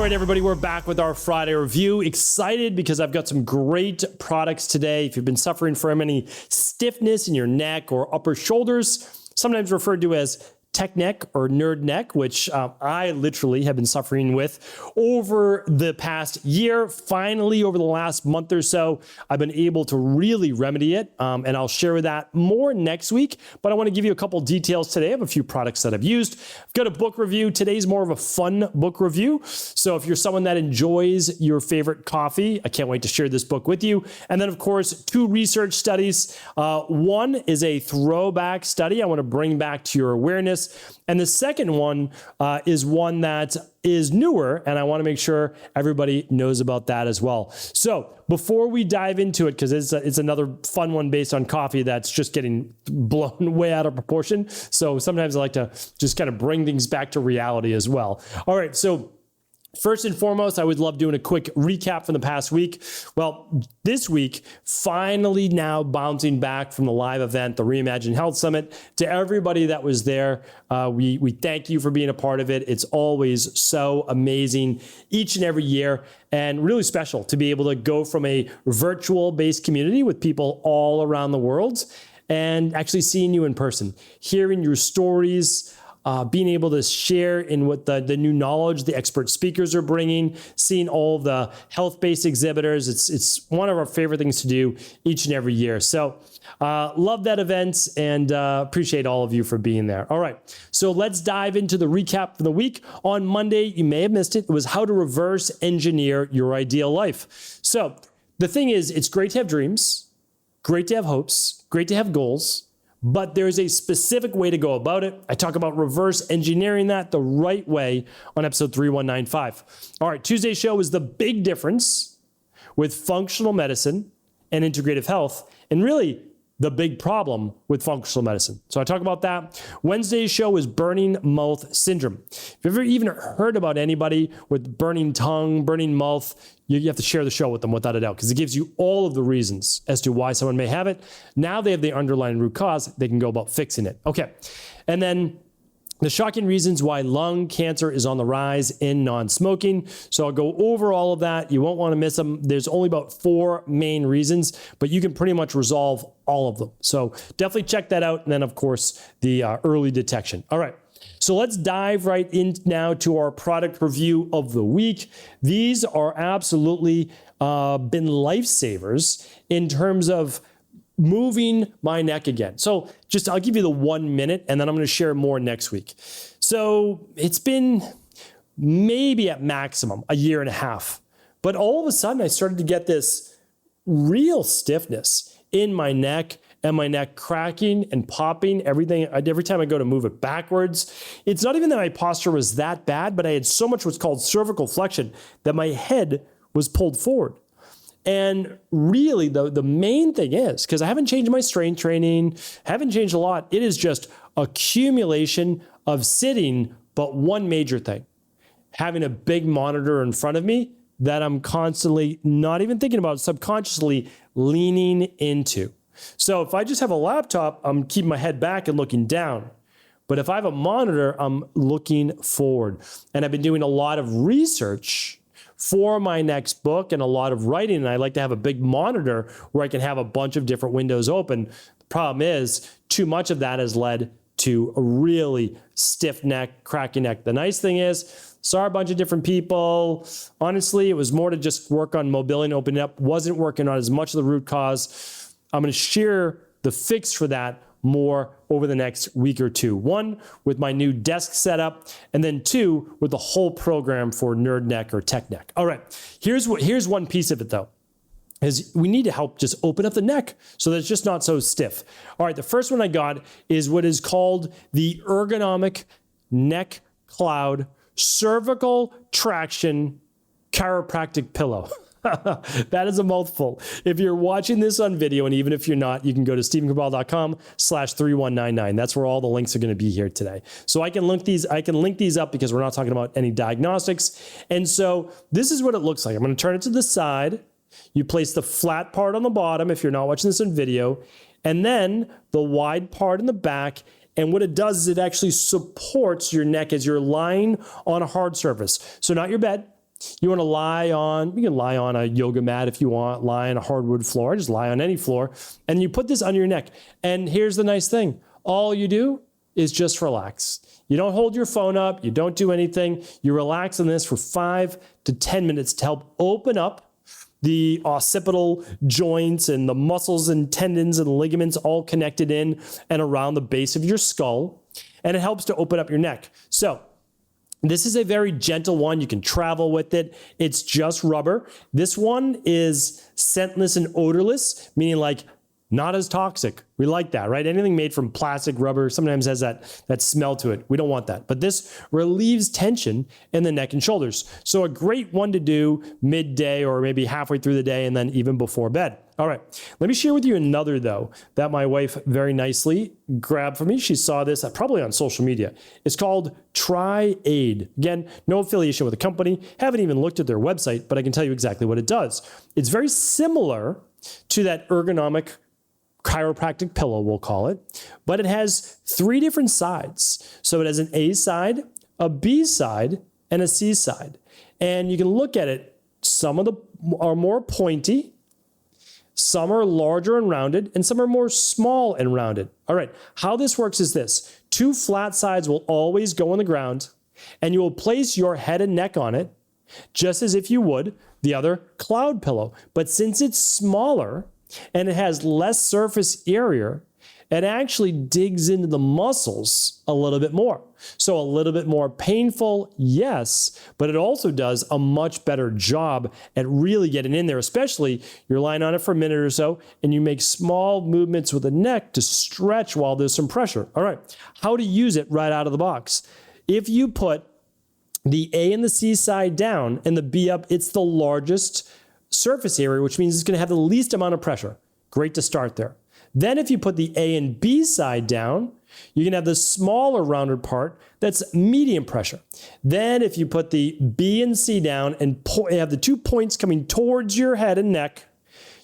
All right, everybody, we're back with our Friday review. Excited because I've got some great products today. If you've been suffering from any stiffness in your neck or upper shoulders, sometimes referred to as tech neck or nerd neck, which I literally have been suffering with over the past year. Finally, over the last month or so, I've been able to really remedy it, and I'll share that more next week. But I want to give you a couple details today of a few products that I've used. I've got a book review. Today's more of a fun book review. So if you're someone that enjoys your favorite coffee, I can't wait to share this book with you. And then, of course, 2 research studies. One is a throwback study I want to bring back to your awareness. And the second one is one that is newer, and I want to make sure everybody knows about that as well. So before we dive into it, because it's another fun one based on coffee that's just getting blown way out of proportion. So sometimes I like to just kind of bring things back to reality as well. All right, so first and foremost, I would love doing a quick recap from the past week. Well, this week, finally now bouncing back from the live event, the Reimagine Health Summit. To everybody that was there, we thank you for being a part of it. It's always so amazing each and every year, and really special to be able to go from a virtual-based community with people all around the world and actually seeing you in person, hearing your stories, being able to share in what the new knowledge the expert speakers are bringing, seeing all the health-based exhibitors. It's one of our favorite things to do each and every year. So love that event and appreciate all of you for being there. All right, so let's dive into the recap from the week. On Monday, you may have missed it. It was how to reverse engineer your ideal life. So the thing is, it's great to have dreams, great to have hopes, great to have goals, but there's a specific way to go about it. I talk about reverse engineering that the right way on episode 3195. All right, Tuesday's show is the big difference with functional medicine and integrative health, and really the big problem with functional medicine. So I talk about that. Wednesday's show is burning mouth syndrome. If you've ever even heard about anybody with burning tongue, burning mouth, you have to share the show with them without a doubt, because it gives you all of the reasons as to why someone may have it. Now they have the underlying root cause, they can go about fixing it. Okay, and then the shocking reasons why lung cancer is on the rise in non-smoking. So I'll go over all of that. You won't want to miss them. There's only about 4 main reasons, but you can pretty much resolve all of them. So definitely check that out. And then, of course, the early detection. All right. So let's dive right in now to our product review of the week. These are absolutely been lifesavers in terms of moving my neck again. So I'll give you the 1 minute and then I'm going to share more next week. So it's been maybe at maximum a year and a half, but all of a sudden I started to get this real stiffness in my neck and my neck cracking and popping every time I go to move it backwards. It's not even that my posture was that bad, but I had so much what's called cervical flexion that my head was pulled forward. And really, the main thing is, because I haven't changed my strength training, haven't changed a lot, it is just accumulation of sitting, but one major thing, having a big monitor in front of me that I'm constantly, not even thinking about, subconsciously leaning into. So if I just have a laptop, I'm keeping my head back and looking down. But if I have a monitor, I'm looking forward. And I've been doing a lot of research for my next book and a lot of writing, and I like to have a big monitor where I can have a bunch of different windows open. The problem is too much of that has led to a really stiff neck, cracky neck. The nice thing is, saw a bunch of different people. Honestly, it was more to just work on mobility and opening up. Wasn't working on as much of the root cause. I'm going to share the fix for that more over the next week or two. 1, with my new desk setup, and then 2, with the whole program for nerd neck or tech neck. All right, here's one piece of it though, is we need to help just open up the neck so that it's just not so stiff. All right, the first one I got is what is called the ergonomic neck cloud cervical traction chiropractic pillow. That is a mouthful. If you're watching this on video, and even if you're not, you can go to stephencabral.com/3199. That's where all the links are going to be here today. So I can link these up because we're not talking about any diagnostics. And so this is what it looks like. I'm going to turn it to the side. You place the flat part on the bottom if you're not watching this in video, and then the wide part in the back. And what it does is it actually supports your neck as you're lying on a hard surface. So not your bed, You want to you can lie on a yoga mat if you want, lie on a hardwood floor, just lie on any floor, and you put this under your neck. And here's the nice thing. All you do is just relax. You don't hold your phone up. You don't do anything. You relax on this for 5 to 10 minutes to help open up the occipital joints and the muscles and tendons and ligaments all connected in and around the base of your skull. And it helps to open up your neck. So this is a very gentle one. You can travel with it. It's just rubber. This one is scentless and odorless, meaning like not as toxic. We like that, right? Anything made from plastic, rubber, sometimes has that smell to it. We don't want that. But this relieves tension in the neck and shoulders. So a great one to do midday or maybe halfway through the day and then even before bed. All right, let me share with you another though that my wife very nicely grabbed for me. She saw this probably on social media. It's called Tri-Aid. Again, no affiliation with the company. Haven't even looked at their website, but I can tell you exactly what it does. It's very similar to that ergonomic chiropractic pillow, we'll call it, but it has 3 different sides. So it has an A side, a B side, and a C side. And you can look at it. Some of them are more pointy, some are larger and rounded, and some are more small and rounded. All right, how this works is this. 2 flat sides will always go on the ground, and you will place your head and neck on it, just as if you would the other cloud pillow. But since it's smaller, and it has less surface area, it actually digs into the muscles a little bit more. So a little bit more painful, yes, but it also does a much better job at really getting in there, especially you're lying on it for a minute or so, and you make small movements with the neck to stretch while there's some pressure. All right, how to use it right out of the box. If you put the A and the C side down and the B up, it's the largest surface area, which means it's going to have the least amount of pressure. Great to start there. Then if you put the A and B side down, you can have the smaller rounded part that's medium pressure. Then if you put the B and C down and have the 2 points coming towards your head and neck,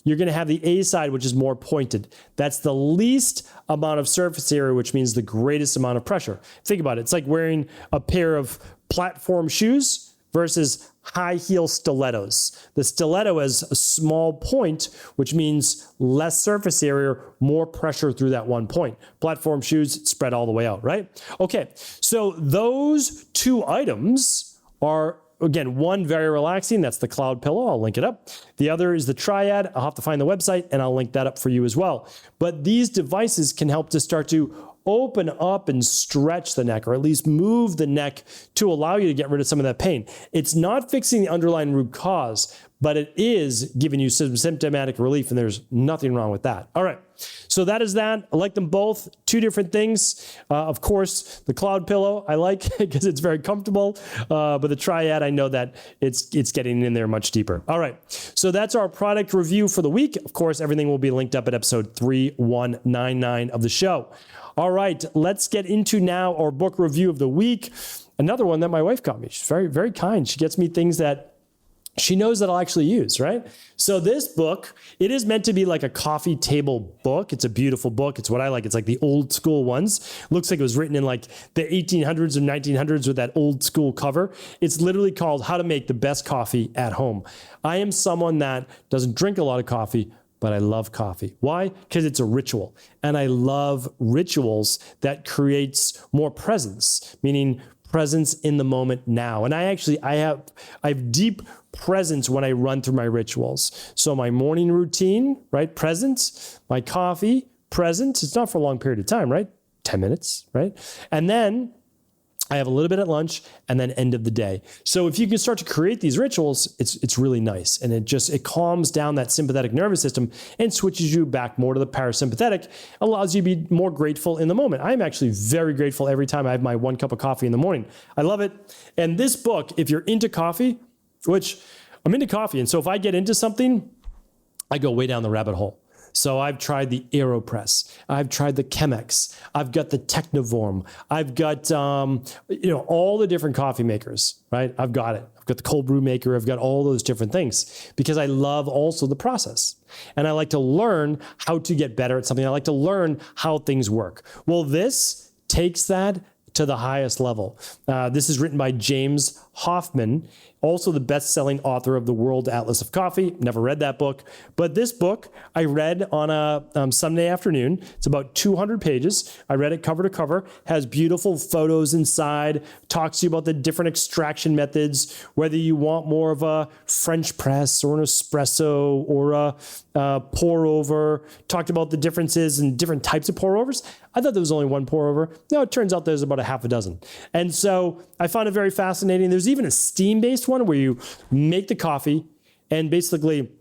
you're going to have the A side, which is more pointed. That's the least amount of surface area, which means the greatest amount of pressure. Think about it. It's like wearing a pair of platform shoes versus high heel stilettos. The stiletto has a small point, which means less surface area, more pressure through that one point. Platform shoes spread all the way out, right? Okay, so those 2 items are, again, one very relaxing. That's the cloud pillow. I'll link it up. The other is the Triad. I'll have to find the website and I'll link that up for you as well. But these devices can help to start to open up and stretch the neck, or at least move the neck to allow you to get rid of some of that pain. It's not fixing the underlying root cause, but it is giving you some symptomatic relief, and there's nothing wrong with that. All right, so that is that. I like them both. 2 different things. Of course, the cloud pillow I like because it's very comfortable, but the Triad, I know that it's getting in there much deeper. All right, so that's our product review for the week. Of course, everything will be linked up at episode 3199 of the show. All right, let's get into now our book review of the week. Another one that my wife got me. She's very, very kind. She gets me things that she knows that I'll actually use, right? So this book, it is meant to be like a coffee table book. It's a beautiful book. It's what I like. It's like the old school ones. Looks like it was written in like the 1800s or 1900s with that old school cover. It's literally called How to Make the Best Coffee at Home. I am someone that doesn't drink a lot of coffee, but I love coffee. Why? Because it's a ritual. And I love rituals that creates more presence, meaning presence in the moment now. And I have deep presence when I run through my rituals. So my morning routine, right? Presence, my coffee, presence. It's not for a long period of time, right? 10 minutes, right? And then I have a little bit at lunch and then end of the day. So if you can start to create these rituals, it's really nice. And it calms down that sympathetic nervous system and switches you back more to the parasympathetic, allows you to be more grateful in the moment. I'm actually very grateful every time I have my 1 cup of coffee in the morning. I love it. And this book, if you're into coffee, which I'm into coffee. And so if I get into something, I go way down the rabbit hole. So I've tried the AeroPress. I've tried the Chemex. I've got the Technivorm. I've got, all the different coffee makers, right? I've got it. I've got the cold brew maker. I've got all those different things because I love also the process. And I like to learn how to get better at something. I like to learn how things work. Well, this takes that to the highest level. This is written by James Hoffman, also the best-selling author of The World Atlas of Coffee. Never read that book, but this book I read on a Sunday afternoon. It's about 200 pages. I read it cover to cover, has beautiful photos inside, talks to you about the different extraction methods, whether you want more of a French press or an espresso or a pour over, talked about the differences in different types of pour overs. I thought there was only one pour over. No, it turns out there's about a half a dozen. And so I found it very fascinating. There's even a steam-based one where you make the coffee and basically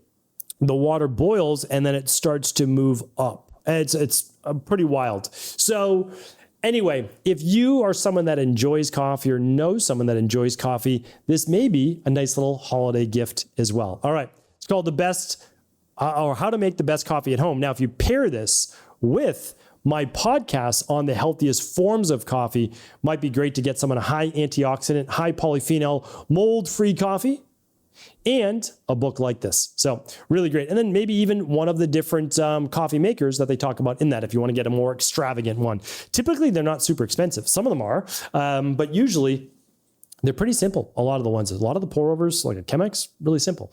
the water boils and then it starts to move up. It's pretty wild. So anyway, if you are someone that enjoys coffee or know someone that enjoys coffee, this may be a nice little holiday gift as well. All right. It's called The Best or How to Make the Best Coffee at Home. Now, if you pair this with my podcast on the healthiest forms of coffee, might be great to get someone a high antioxidant, high polyphenol, mold-free coffee, and a book like this. So really great. And then maybe even one of the different coffee makers that they talk about in that, if you want to get a more extravagant one. Typically, they're not super expensive. Some of them are, but usually they're pretty simple. A lot of the ones, a lot of the pour overs, like a Chemex, really simple.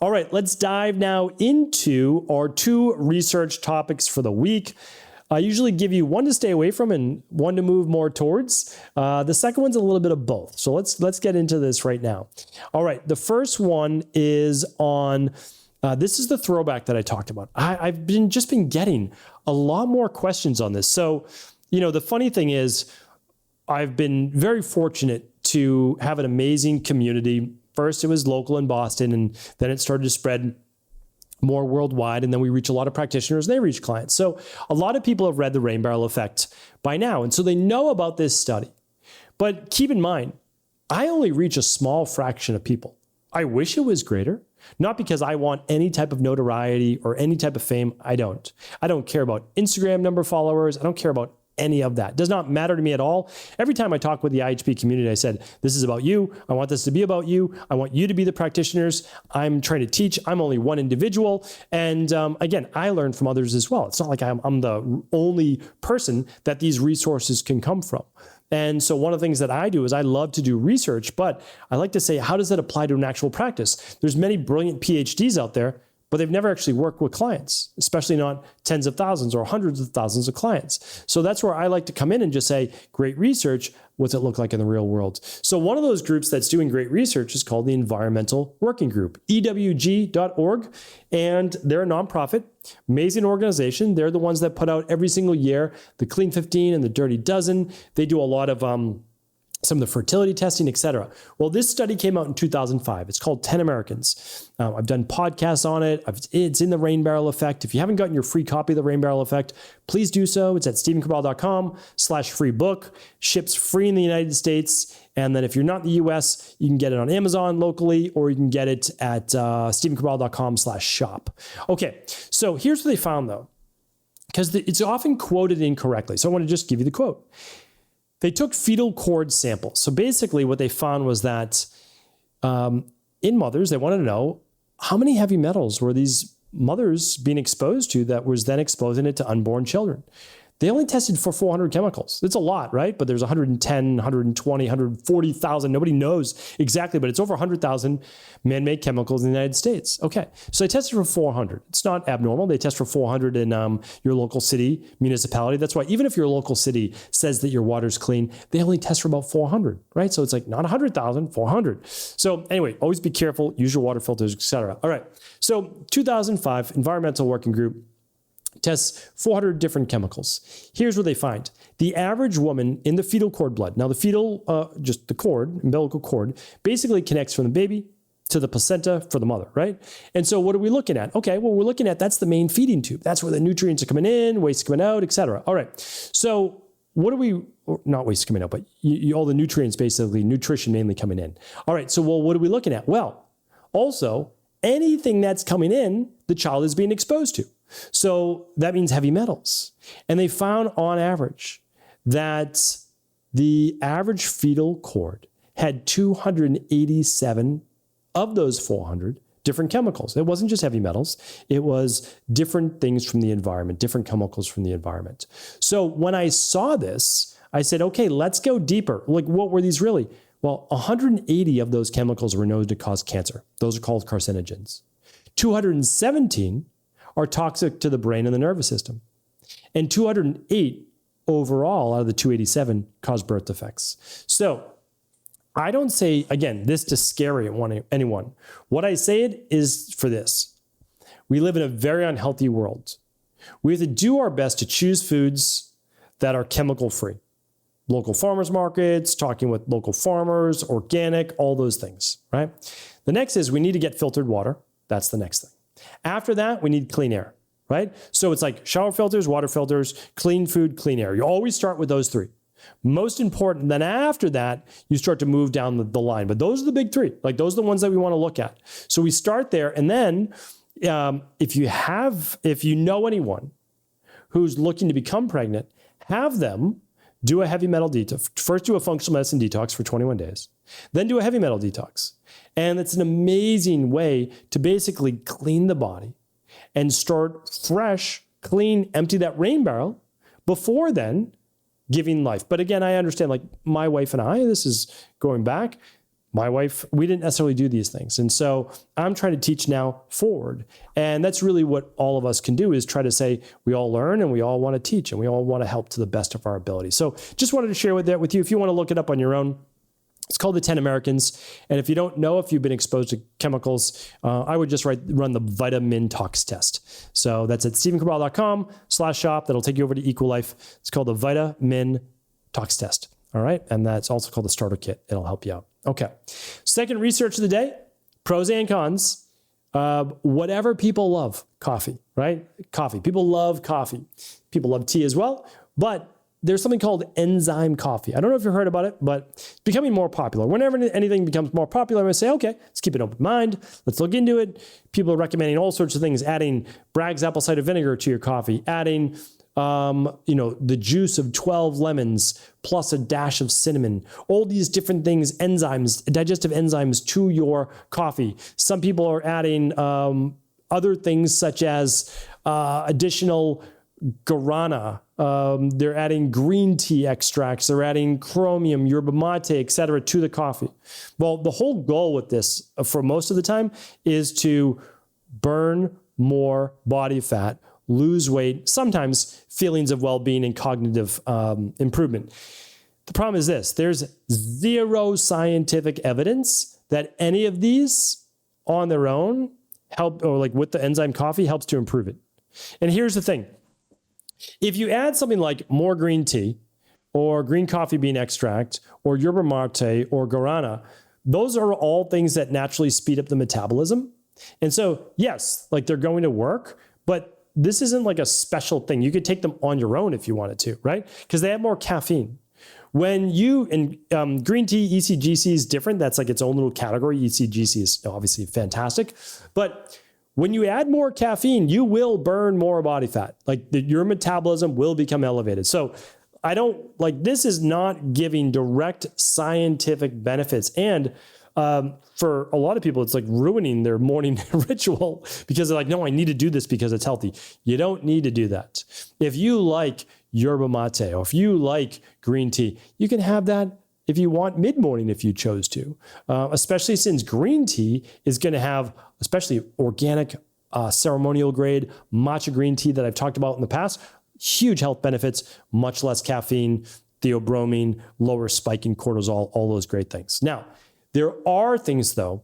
All right, let's dive now into our 2 research topics for the week. I usually give you one to stay away from and one to move more towards. The second one's a little bit of both. So let's get into this right now. All right, the first one is on, this is the throwback that I talked about. I've been getting a lot more questions on this. So, the funny thing is I've been very fortunate to have an amazing community. First, it was local in Boston, and then it started to spread more worldwide, and then we reach a lot of practitioners, they reach clients. So a lot of people have read the rain barrel effect by now, and so they know about this study. But keep in mind, I only reach a small fraction of people. I wish it was greater, not because I want any type of notoriety or any type of fame. I don't care about Instagram number of followers. I don't care about any of that. It does not matter to me at all. Every time I talk with the IHP community, I said, this is about you. I want this to be about you. I want you to be the practitioners. I'm trying to teach. I'm only one individual. And again, I learn from others as well. It's not like I'm the only person that these resources can come from. And so one of the things that I do is I love to do research, but I like to say, how does that apply to an actual practice? There's many brilliant PhDs out there, but they've never actually worked with clients, especially not tens of thousands or hundreds of thousands of clients. So that's where I like to come in and just say, great research, what's it look like in the real world? So one of those groups that's doing great research is called the Environmental Working Group, EWG.org, and they're a nonprofit, amazing organization. They're the ones that put out every single year the Clean 15 and the Dirty Dozen. They do a lot of some of the fertility testing, et cetera. Well, this study came out in 2005. It's called 10 Americans. I've done podcasts on it. It's in the Rain Barrel Effect. If you haven't gotten your free copy of the Rain Barrel Effect, please do so. It's at stephencabral.com/free book. Ships free in the United States. And then if you're not in the US, you can get it on Amazon locally, or you can get it at stephencabral.com/shop. Okay, so here's what they found though, because it's often quoted incorrectly. So I want to just give you the quote. They took fetal cord samples. So basically what they found was that in mothers, they wanted to know how many heavy metals were these mothers being exposed to that was then exposing it to unborn children. They only tested for 400 chemicals. It's a lot, right? But there's 110, 120, 140,000. Nobody knows exactly, but it's over 100,000 man-made chemicals in the United States. Okay, so they tested for 400. It's not abnormal. They test for 400 in your local city, municipality. That's why even if your local city says that your water's clean, they only test for about 400, right? So it's like not 100,000, 400. So anyway, always be careful. Use your water filters, etc. All right, so 2005, Environmental Working Group tests 400 different chemicals. Here's what they find. The average woman in the fetal cord blood, now the fetal, just the cord, umbilical cord, basically connects from the baby to the placenta for the mother, right? And so what are we looking at? Okay, well, we're looking at, that's the main feeding tube. That's where the nutrients are coming in, waste coming out, et cetera. All right, so what are we, not waste coming out, but all the nutrients, basically, nutrition mainly coming in. All right, so well, what are we looking at? Well, also, anything that's coming in, the child is being exposed to. So that means heavy metals. And they found on average that the average fetal cord had 287 of those 400 different chemicals. It wasn't just heavy metals. It was different things from the environment, different chemicals from the environment. So when I saw this, I said, okay, let's go deeper. Like, what were these really? Well, 180 of those chemicals were known to cause cancer. Those are called carcinogens. 217 are toxic to the brain and the nervous system. And 208 overall out of the 287 cause birth defects. So I don't say, again, this to scare anyone. What I say it is for this. We live in a very unhealthy world. We have to do our best to choose foods that are chemical free. Local farmers markets, talking with local farmers, organic, all those things, right? The next is we need to get filtered water. That's the next thing. After that, we need clean air, right? So it's like shower filters, water filters, clean food, clean air. You always start with those three. Most important, then after that, you start to move down the line. But those are the big three. Like those are the ones that we want to look at. So we start there. And then if you know anyone who's looking to become pregnant, have them do a heavy metal detox. First, do a functional medicine detox for 21 days. Then do a heavy metal detox. And it's an amazing way to basically clean the body and start fresh, clean, empty that rain barrel before then giving life. But again, I understand, like my wife and I, this is going back, my wife, we didn't necessarily do these things. And so I'm trying to teach now forward. And that's really what all of us can do, is try to say we all learn and we all want to teach and we all want to help to the best of our ability. So just wanted to share that with you. If you want to look it up on your own, it's called the 10 Americans. And if you don't know if you've been exposed to chemicals, I would just run the vitamin tox test. So that's at stephencabral.com/shop. That'll take you over to EqualLife. It's called the vitamin tox test. All right. And that's also called the starter kit. It'll help you out. Okay. Second research of the day, pros and cons. Whatever people love, coffee, right? Coffee. People love coffee. People love tea as well. But there's something called Enzyme Coffee. I don't know if you've heard about it, but it's becoming more popular. Whenever anything becomes more popular, I'm going to say, okay, let's keep an open mind. Let's look into it. People are recommending all sorts of things, adding Bragg's apple cider vinegar to your coffee, adding the juice of 12 lemons plus a dash of cinnamon, all these different things, enzymes, digestive enzymes to your coffee. Some people are adding other things such as additional guarana. They're adding green tea extracts. They're adding chromium, yerba mate, et cetera, to the coffee. Well, the whole goal with this for most of the time is to burn more body fat, lose weight, sometimes feelings of well-being and cognitive improvement. The problem is this: there's zero scientific evidence that any of these on their own help, or like with the enzyme coffee, helps to improve it. And here's the thing. If you add something like more green tea or green coffee bean extract or yerba mate or guarana, those are all things that naturally speed up the metabolism. And so, yes, like they're going to work, but this isn't like a special thing. You could take them on your own if you wanted to, right? Because they have more caffeine. When you, and green tea, ECGC is different. That's like its own little category. ECGC is obviously fantastic. But when you add more caffeine, you will burn more body fat. Like your metabolism will become elevated. So this is not giving direct scientific benefits. And for a lot of people, it's like ruining their morning ritual because they're like, no, I need to do this because it's healthy. You don't need to do that. If you like yerba mate or if you like green tea, you can have that if you want mid-morning if you chose to, especially since green tea is going to have especially organic ceremonial grade matcha green tea that I've talked about in the past. Huge health benefits, much less caffeine, theobromine, lower spike in cortisol, all those great things. Now, there are things, though,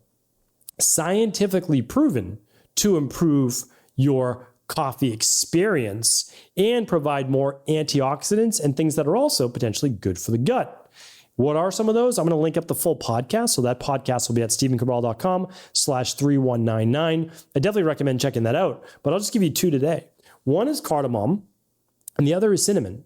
scientifically proven to improve your coffee experience and provide more antioxidants and things that are also potentially good for the gut. What are some of those? I'm going to link up the full podcast. So that podcast will be at stephencabral.com/3199. I definitely recommend checking that out, but I'll just give you two today. One is cardamom and the other is cinnamon.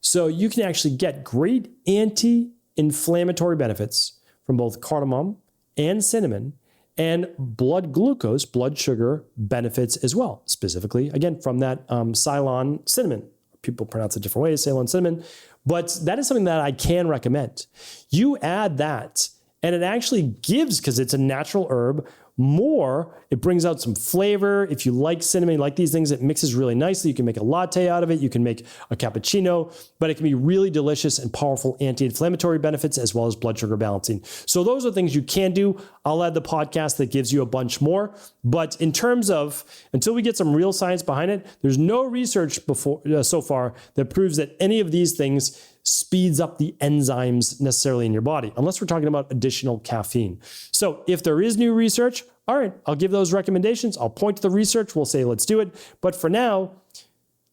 So you can actually get great anti-inflammatory benefits from both cardamom and cinnamon, and blood glucose, blood sugar benefits as well, specifically, again, from that Ceylon cinnamon. People pronounce it different ways, Ceylon cinnamon, but that is something that I can recommend. You add that And it actually gives, because it's a natural herb, more. It brings out some flavor. If you like cinnamon, you like these things, it mixes really nicely. You can make a latte out of it. You can make a cappuccino, but it can be really delicious and powerful anti-inflammatory benefits as well as blood sugar balancing. So those are things you can do. I'll add the podcast that gives you a bunch more. But in terms of, until we get some real science behind it, there's no research so far that proves that any of these things speeds up the enzymes necessarily in your body, unless we're talking about additional caffeine. So if there is new research, all right, I'll give those recommendations. I'll point to the research. We'll say, let's do it. But for now,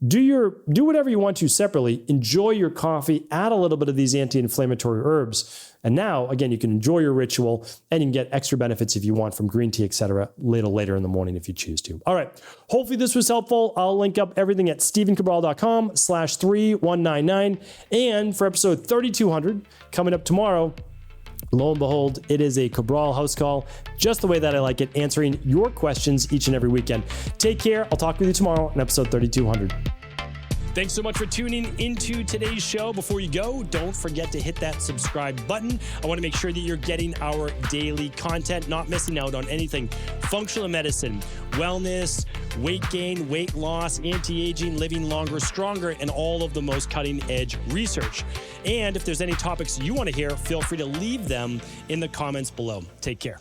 do whatever you want to separately. Enjoy your coffee, add a little bit of these anti-inflammatory herbs. And now, again, you can enjoy your ritual and you can get extra benefits if you want from green tea, etc. later in the morning if you choose to. All right. Hopefully this was helpful. I'll link up everything at stephencabral.com/3199. And for episode 3200 coming up tomorrow, lo and behold, it is a Cabral house call, just the way that I like it, answering your questions each and every weekend. Take care. I'll talk with you tomorrow in episode 3200. Thanks so much for tuning into today's show. Before you go, don't forget to hit that subscribe button. I want to make sure that you're getting our daily content, not missing out on anything. Functional medicine, wellness, weight gain, weight loss, anti-aging, living longer, stronger, and all of the most cutting-edge research. And if there's any topics you want to hear, feel free to leave them in the comments below. Take care.